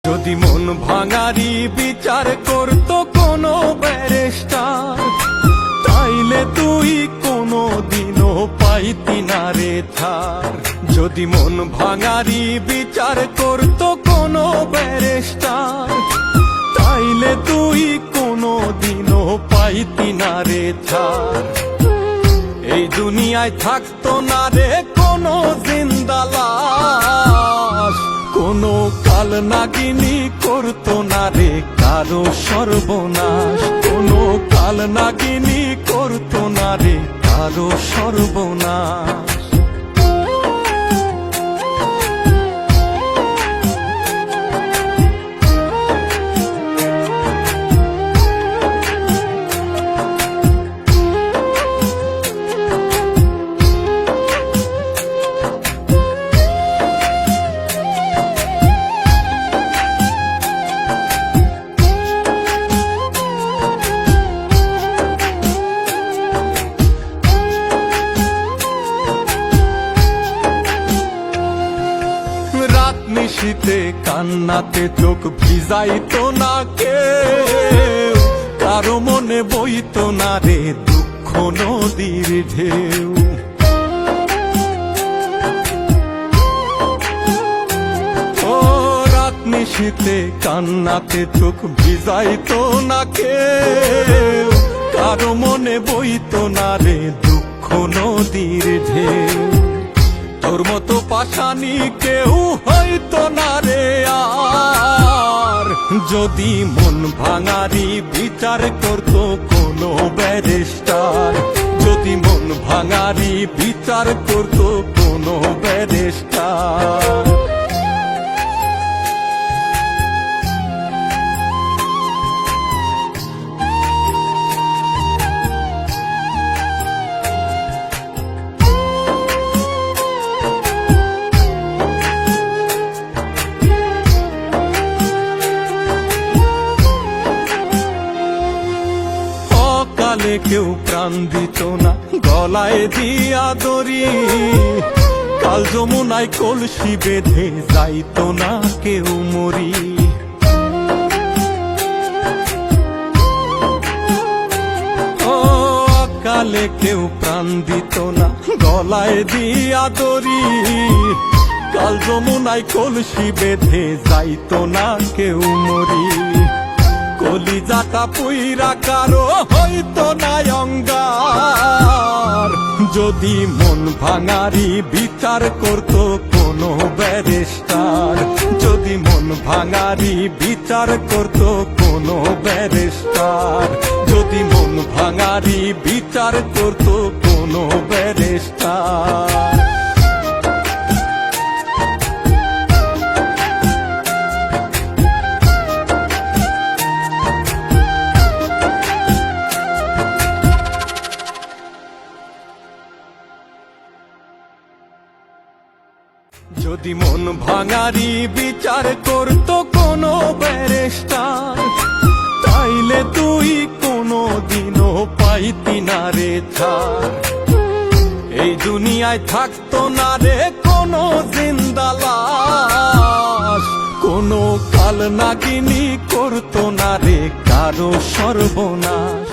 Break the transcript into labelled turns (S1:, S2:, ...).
S1: যদি মন ভাঙারি বিচার করতো কোনো ব্যারিস্টার, তাইলে তুই কোনো দিনও পাইতি না রে ছাড়। যদি মন ভাঙারি বিচার করতো কোনো ব্যারিস্টার, তাইলে তুই কোনো দিনও পাইতি না রে ছাড়। এই দুনিয়ায় থাকতো না রে কোনো জিন্দা লাশ, কোনো কাল নাগিনী করতো না রে কারো সর্বনাশ, কোনো কাল নাগিনী করতো না রে কারো সর্বনাশ। রাত নিশীতে কান্নাতে চোখ ভিজাইতো না কেউ, কারো মনে বইতো না রে দুঃখ নদীর ঢেউ। ও রাত নিশীতে কান্নাতে চোখ ভিজাইতো না কেউ, কারো মনে বইতো না রে দুঃখ নদীর ঢেউ। তোর মতো পাশানি কেউ হইতো না রে আর, যদি মন ভাঙারি বিচার করতো কোনো ব্যারিস্টার, যদি মন ভাঙারি বিচার করতো কোনো ব্যারিস্টার। কালে কেউ প্রাণ দিত না গলায় দিয়া দড়ি, কাল যমুনায় কলসি বেঁধে যাইতো না কেউ মরি। ও কালে কেউ প্রাণ দিত না গলায় দিয়া দড়ি, কাল যমুনায় কলসি বেঁধে যাইতো না কেউ মরি। কলিজাটা পুইরা কারো হইতো না অঙ্গার, যদি মন ভাঙারি বিচার করতো কোনো ব্যারিস্টার, যদি মন ভাঙারি বিচার করতো কোনো ব্যারিস্টার, যদি মন ভাঙারি বিচার করতো কোনো ব্যারিস্টার। যদি মন ভাঙারি বিচার করতো কোনো ব্যারিস্টার, তাইলে তুই কোনো দিনও পাইতি না রে ছাড়। এই দুনিয়ায় থাকতো না রে কোনো জিন্দা লাশ, কোনো কাল নাগিনী করতো না রে কারো সর্বনাশ।